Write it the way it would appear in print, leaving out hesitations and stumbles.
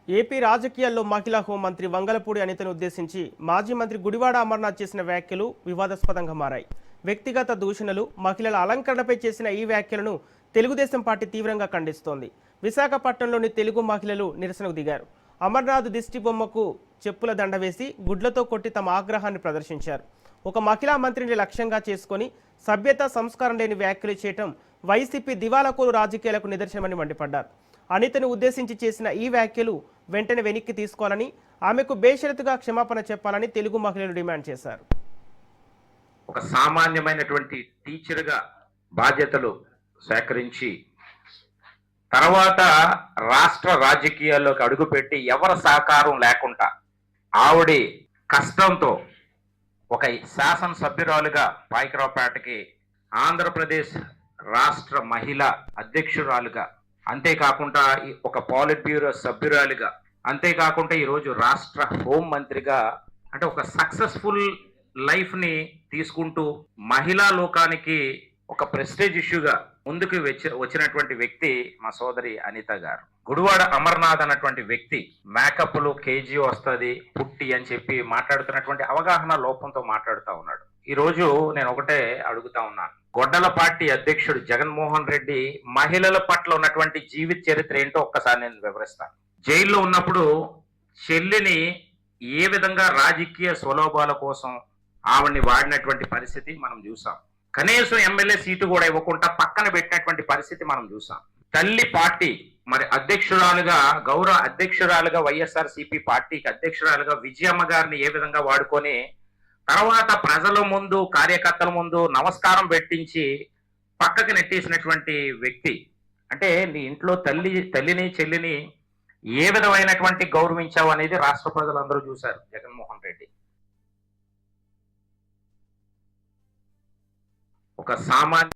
AP రాజకీయాల్లో మహిళా హోంమంత్రి వంగలపూడి అనితను ఉద్దేశించి మాజీ మంత్రి గుడివాడ అమర్నాథ్ చేసిన వ్యాఖ్యలు వివాదాస్పదంగా మారాయి. వ్యక్తిగత దూషణలు, మహిళల అలంకరణపై చేసిన ఈ వ్యాఖ్యలను తెలుగుదేశం పార్టీ తీవ్రంగా ఖండిస్తోంది. విశాఖపట్నంలోని తెలుగు మహిళలు నిరసనకు దిగారు. అమర్నాథ్ దిష్టి బొమ్మకు చెప్పుల దండ వేసి గుడ్లతో కొట్టి తమ ఆగ్రహాన్ని ప్రదర్శించారు. ఒక మహిళా మంత్రిని లక్ష్యంగా చేసుకుని సభ్యత సంస్కారం లేని వ్యాఖ్యలు చేయటం వైసీపీ దివాలాకోరు రాజకీయాలకు నిదర్శనమని మండిపడ్డారు. అనితను ఉద్దేశించి చేసిన ఈ వ్యాఖ్యలు వెంటనే వెనక్కి తీసుకోవాలని, ఆమెకు బేషరతుగా క్షమాపణ చెప్పాలని తెలుగు మహిళలు డిమాండ్ చేశారు. ఒక సామాన్యమైనటువంటి టీచర్గా బాధ్యతలు సేకరించి తర్వాత రాష్ట్ర రాజకీయాల్లోకి అడుగుపెట్టి ఎవరి సహకారం లేకుండా ఆవిడ కష్టంతో ఒక శాసనసభ్యురాలుగా పాయకరావుపేటకి ఆంధ్రప్రదేశ్ రాష్ట్ర మహిళా అధ్యక్షురాలుగా, అంతేకాకుండా ఒక పాలిట్ బ్యూరో సభ్యురాలుగా, అంతేకాకుండా ఈరోజు రాష్ట్ర హోం మంత్రిగా, అంటే ఒక సక్సెస్ఫుల్ లైఫ్ని తీసుకుంటూ మహిళా లోకానికి ఒక ప్రెస్టేజ్ ఇష్యూగా ముందుకు వచ్చినటువంటి వ్యక్తి మా సోదరి అనిత గారు. గుడివాడ అమర్నాథ్ అన్నటువంటి వ్యక్తి మేకప్లు కేజీ వస్తుంది పుట్టి అని చెప్పి మాట్లాడుతున్నటువంటి అవగాహన లోపంతో మాట్లాడుతూ ఉన్నాడు. ఈ రోజు నేను ఒకటే అడుగుతా ఉన్నాను, గొడ్డల పార్టీ అధ్యక్షుడు జగన్మోహన్ రెడ్డి మహిళల పట్ల ఉన్నటువంటి జీవిత చరిత్ర ఏంటో ఒక్కసారి నేను వివరిస్తాను. జైల్లో ఉన్నప్పుడు చెల్లిని ఏ విధంగా రాజకీయ స్వలోభాల కోసం ఆవిడ్ని వాడినటువంటి పరిస్థితి మనం చూసాం. కనీసం ఎమ్మెల్యే సీటు కూడా ఇవ్వకుండా పక్కన పెట్టినటువంటి పరిస్థితి మనం చూసాం. తల్లి పార్టీ మరి అధ్యక్షురాలుగా, గౌరవ అధ్యక్షురాలుగా, వైఎస్ఆర్సీపీ పార్టీకి అధ్యక్షురాలుగా విజయమ్మ గారిని ఏ విధంగా వాడుకొని తర్వాత ప్రజల ముందు, కార్యకర్తల ముందు నమస్కారం పెట్టించి పక్కకి నెట్టేసినటువంటి వ్యక్తి. అంటే నీ ఇంట్లో తల్లిని చెల్లిని ఏ విధమైనటువంటి గౌరవించావు అనేది రాష్ట్ర ప్రజలందరూ చూశారు. జగన్మోహన్ రెడ్డి ఒక సామాన్య